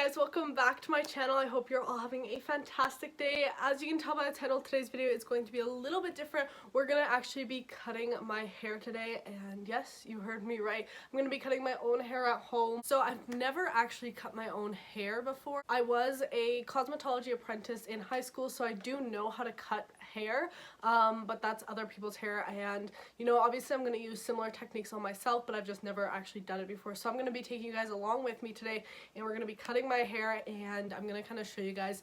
guys, welcome back to my channel. I hope you're all having a fantastic day. As you can tell by the title of today's video, it's going to be a little bit different. We're gonna actually be cutting my hair today, and yes, you heard me right. I'm gonna be cutting my own hair at home. So I've never actually cut my own hair before. I was a cosmetology apprentice in high school, so I do know how to cut hair, but that's other people's hair, and you know, obviously I'm going to use similar techniques on myself, but I've just never actually done it before. So I'm going to be taking you guys along with me today, and we're going to be cutting my hair, and I'm going to kind of show you guys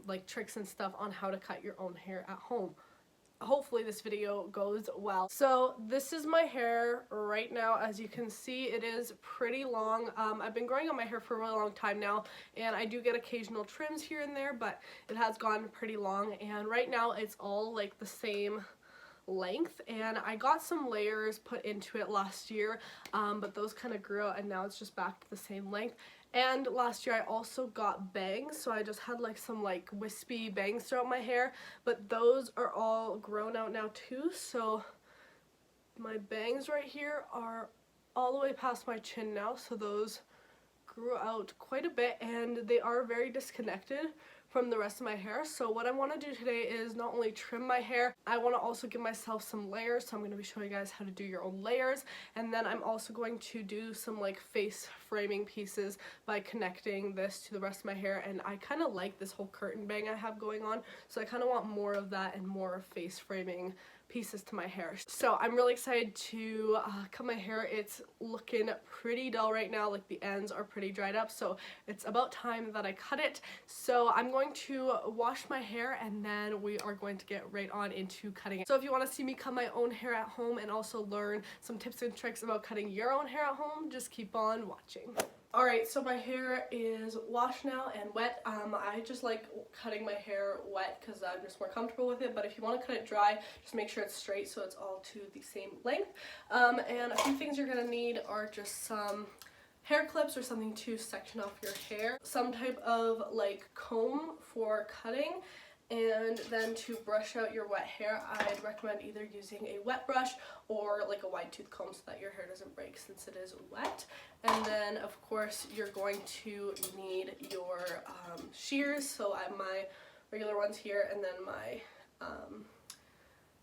like tricks and stuff on how to cut your own hair at home. Hopefully this video goes well. So this is my hair right now. As you can see, it is pretty long. I've been growing out my hair for a really long time now, and I do get occasional trims here and there, but it has gone pretty long, and right now it's all like the same length, and I got some layers put into it last year, but those kind of grew out and now it's just back to the same length. And last year I also got bangs, so I just had like some like wispy bangs throughout my hair, but those are all grown out now too. So my bangs right here are all the way past my chin now, so those grew out quite a bit, and they are very disconnected from the rest of my hair. So what I want to do today is not only trim my hair, I want to also give myself some layers. So I'm going to be showing you guys how to do your own layers, and then I'm also going to do some like face framing pieces by connecting this to the rest of my hair. And I kind of like this whole curtain bang I have going on, so I kind of want more of that and more face framing pieces to my hair. So I'm really excited to cut my hair. It's looking pretty dull right now, like the ends are pretty dried up, so it's about time that I cut it. So I'm going to wash my hair, and then we are going to get right on into cutting it. So if you want to see me cut my own hair at home and also learn some tips and tricks about cutting your own hair at home, just keep on watching. Alright, so my hair is washed now and wet. I just like cutting my hair wet because I'm just more comfortable with it, but if you want to cut it dry, just make sure it's straight so it's all to the same length. And a few things you're going to need are just some hair clips or something to section off your hair, some type of like comb for cutting, and then to brush out your wet hair, I'd recommend either using a wet brush or like a wide tooth comb so that your hair doesn't break since it is wet. And then of course you're going to need your shears. So I have my regular ones here, and then my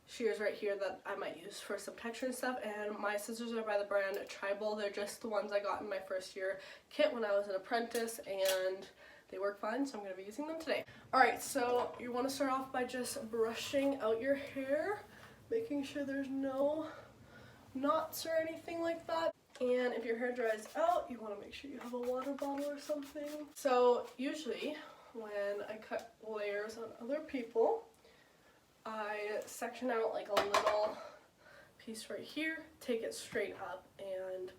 shears right here that I might use for some texture and stuff. And my scissors are by the brand Tribal. They're just the ones I got in my first year kit when I was an apprentice, and they work fine, so I'm going to be using them today. Alright, so you want to start off by just brushing out your hair, making sure there's no knots or anything like that. And if your hair dries out, you want to make sure you have a water bottle or something. So usually when I cut layers on other people, I section out like a little piece right here, take it straight up and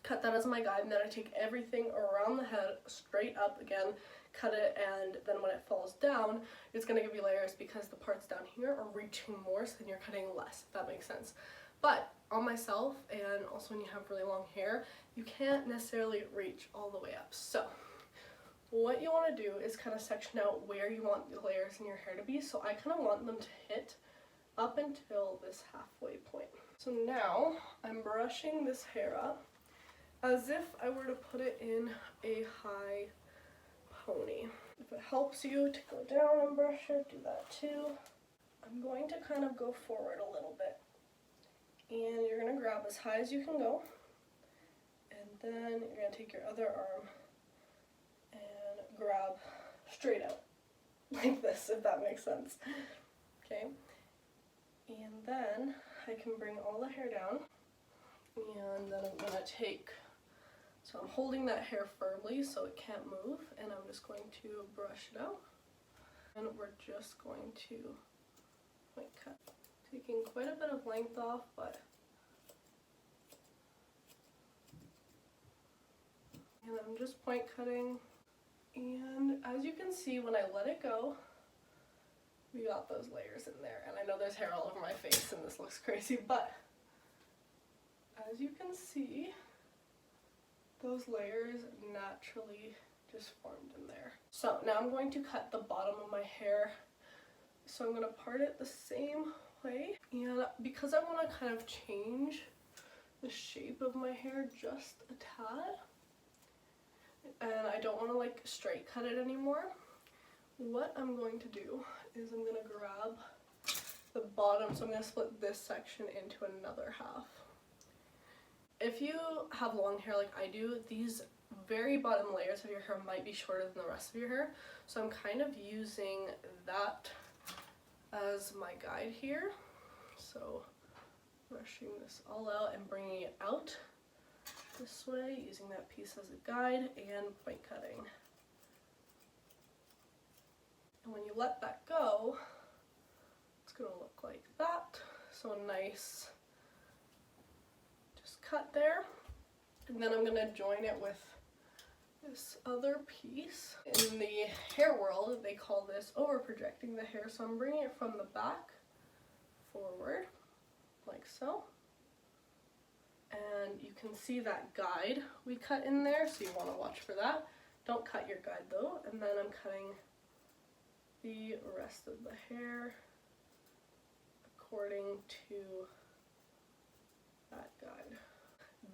cut that as my guide, and then I take everything around the head straight up again, cut it, and then when it falls down, it's going to give you layers because the parts down here are reaching more, so then you're cutting less, if that makes sense. But on myself, and also when you have really long hair, you can't necessarily reach all the way up. So what you want to do is kind of section out where you want the layers in your hair to be. So I kind of want them to hit up until this halfway point. So now I'm brushing this hair up as if I were to put it in a high pony. If it helps you to go down and brush it, do that too. I'm going to kind of go forward a little bit, and you're going to grab as high as you can go, and then you're going to take your other arm and grab straight out like this, if that makes sense. Okay, and then I can bring all the hair down, and then I'm going to take, so I'm holding that hair firmly so it can't move, and I'm just going to brush it out, and we're just going to point cut, taking quite a bit of length off, but and I'm just point cutting. And as you can see, when I let it go, we got those layers in there, and I know there's hair all over my face and this looks crazy, but as you can see, those layers naturally just formed in there. So now I'm going to cut the bottom of my hair. So I'm going to part it the same way, and because I want to kind of change the shape of my hair just a tad, and I don't want to like straight cut it anymore, what I'm going to do is I'm going to grab the bottom, so I'm going to split this section into another half. If you have long hair like I do, these very bottom layers of your hair might be shorter than the rest of your hair, so I'm kind of using that as my guide here. So brushing this all out and bringing it out this way, using that piece as a guide, and point cutting. And when you let that go, it's going to look like that. So a nice just cut there. And then I'm going to join it with this other piece. In the hair world, they call this over projecting the hair. So I'm bringing it from the back forward, like so. And you can see that guide we cut in there, so you want to watch for that. Don't cut your guide though. And then I'm cutting the rest of the hair according to that guide.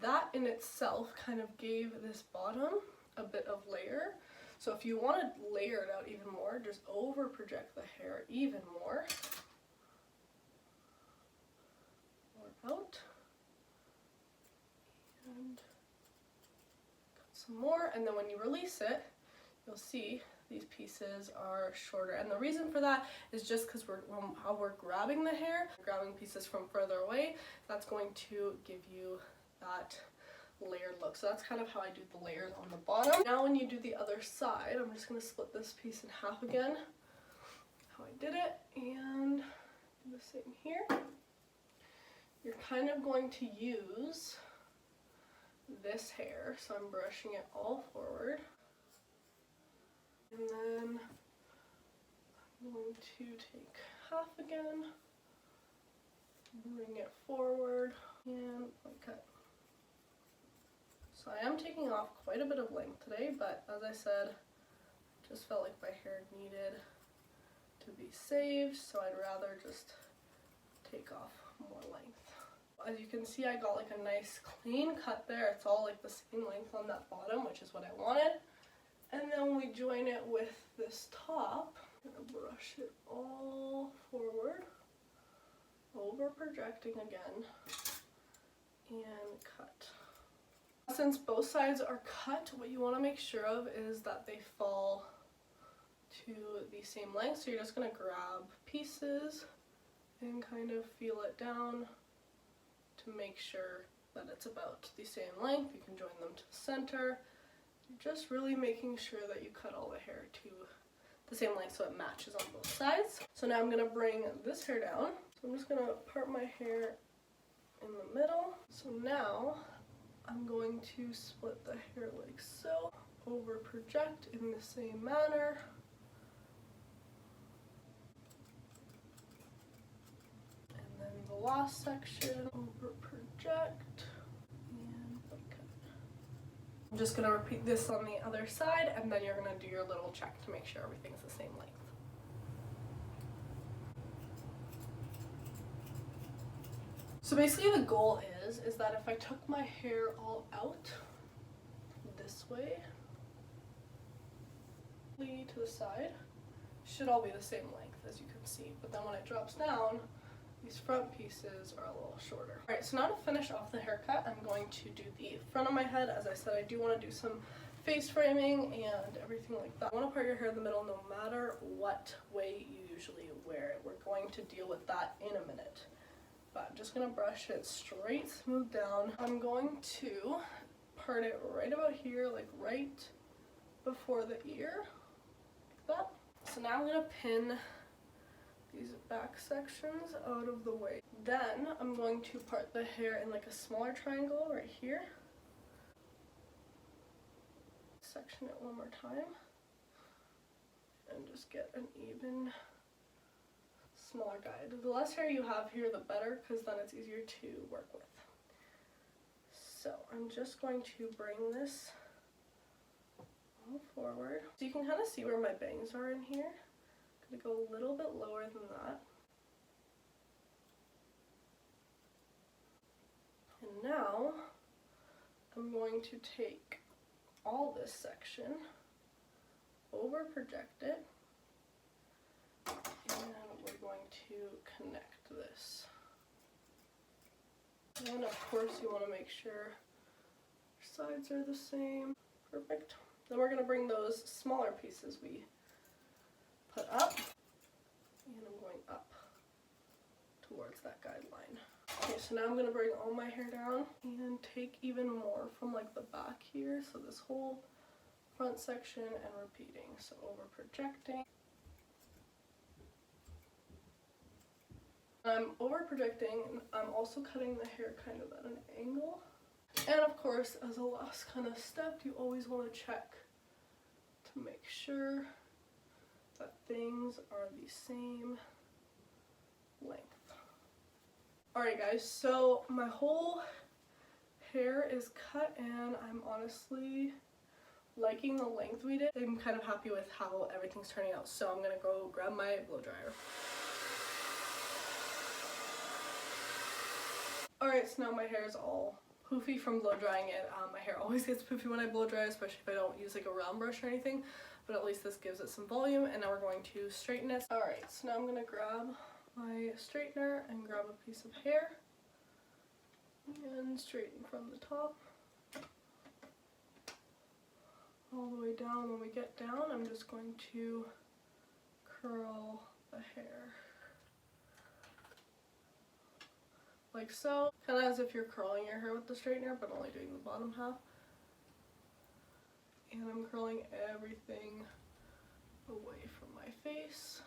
That in itself kind of gave this bottom a bit of layer. So if you want to layer it out even more, just over project the hair even more. More out. And cut some more, and then when you release it, you'll see these pieces are shorter. And the reason for that is just because how we're grabbing the hair, grabbing pieces from further away, that's going to give you that layered look. So that's kind of how I do the layers on the bottom. Now when you do the other side, I'm just going to split this piece in half again, how I did it, and do the same here. You're kind of going to use this hair, so I'm brushing it all forward. And then I'm going to take half again, bring it forward, and point cut. So I am taking off quite a bit of length today, but as I said, just felt like my hair needed to be saved, so I'd rather just take off more length. As you can see, I got like a nice clean cut there. It's all like the same length on that bottom, which is what I wanted. And then we join it with this top. I'm gonna brush it all forward, over projecting again, and cut. Since both sides are cut, what you want to make sure of is that they fall to the same length. So you're just gonna grab pieces and kind of feel it down to make sure that it's about the same length. You can join them to the center. Just really making sure that you cut all the hair to the same length so it matches on both sides. So now I'm going to bring this hair down. So I'm just going to part my hair in the middle. So now I'm going to split the hair like so, over project in the same manner. And then the last section, over project. I'm just going to repeat this on the other side, and then you're going to do your little check to make sure everything's the same length. So basically the goal is that if I took my hair all out this way, to the side, should all be the same length as you can see. But then when it drops down, these front pieces are a little shorter. Alright, so now to finish off the haircut, I'm going to do the front of my head. As I said, I do want to do some face framing and everything like that. I want to part your hair in the middle no matter what way you usually wear it. We're going to deal with that in a minute. But I'm just going to brush it straight, smooth down. I'm going to part it right about here, like right before the ear, like that. So now I'm going to pin these back sections out of the way. Then I'm going to part the hair in like a smaller triangle right here. Section it one more time and just get an even smaller guide. The less hair you have here, the better, because then it's easier to work with. So I'm just going to bring this all forward. So you can kind of see where my bangs are in here. I'm going to go a little bit lower than that. And now I'm going to take all this section, over project it, and we're going to connect this. And of course you want to make sure your sides are the same. Perfect. Then we're going to bring those smaller pieces we put up, and I'm going up towards that guideline. Okay, so now I'm going to bring all my hair down and take even more from like the back here, so this whole front section, and repeating. So over projecting. I'm over projecting, and I'm also cutting the hair kind of at an angle. And of course, as a last kind of step, you always want to check to make sure that things are the same length. Alright guys, so my whole hair is cut and I'm honestly liking the length we did. I'm kind of happy with how everything's turning out, so I'm going to go grab my blow dryer. Alright, so now my hair is all poofy from blow drying it. My hair always gets poofy when I blow dry, especially if I don't use like a round brush or anything, but at least this gives it some volume. And now we're going to straighten it. Alright, so now I'm going to grab my straightener and grab a piece of hair and straighten from the top all the way down. When we get down, I'm just going to curl the hair like so, kind of as if you're curling your hair with the straightener, but only doing the bottom half. And I'm curling everything away from my face.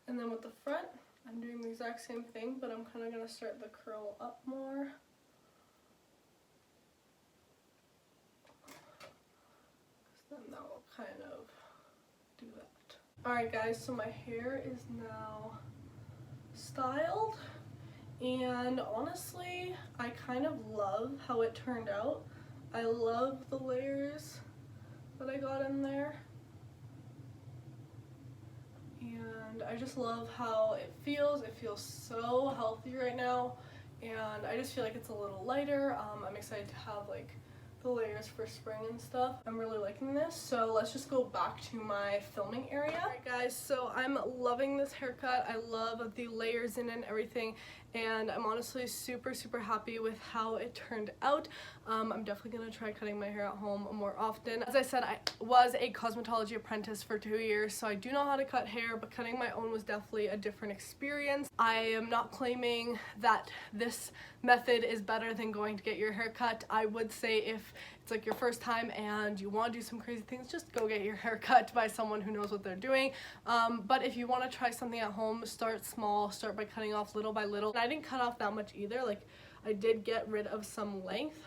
And then with the front, I'm doing the exact same thing, but I'm kind of going to start the curl up more. Then that will kind of do that. Alright guys, so my hair is now styled, and honestly, I kind of love how it turned out. I love the layers that I got in there. And I just love how it feels. It feels so healthy right now, and I just feel like it's a little lighter. I'm excited to have like the layers for spring and stuff. I'm really liking this, so let's just go back to my filming area. Alright guys, so I'm loving this haircut. I love the layers in it and everything, and I'm honestly super happy with how it turned out. I'm definitely gonna try cutting my hair at home more often. As I said, I was a cosmetology apprentice for 2 years, so I do know how to cut hair, but cutting my own was definitely a different experience. I am not claiming that this method is better than going to get your hair cut. I would say if it's like your first time and you want to do some crazy things, just go get your hair cut by someone who knows what they're doing. But if you want to try something at home, start small, start by cutting off little by little. And I didn't cut off that much either. Like, I did get rid of some length.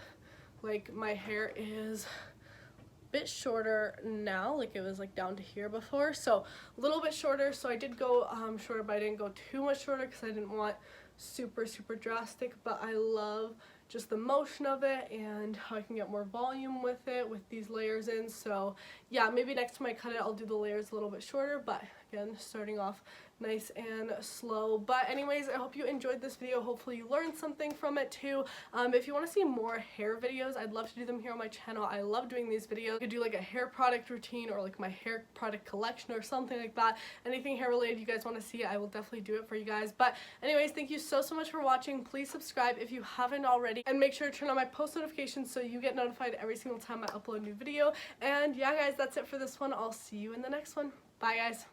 Like, my hair is a bit shorter now, like it was like down to here before, so a little bit shorter. So I did go shorter, but I didn't go too much shorter because I didn't want super drastic. But I love just the motion of it and how I can get more volume with it with these layers in. So yeah, maybe next time I cut it, I'll do the layers a little bit shorter, but again, starting off nice and slow. But anyways, I hope you enjoyed this video. Hopefully you learned something from it too. If you want to see more hair videos, I'd love to do them here on my channel. I love doing these videos. I could do like a hair product routine or like my hair product collection or something like that. Anything hair related you guys want to see, I will definitely do it for you guys. But anyways, thank you so much for watching. Please subscribe if you haven't already, and make sure to turn on my post notifications so you get notified every single time I upload a new video. And yeah guys, that's it for this one. I'll see you in the next one. Bye guys.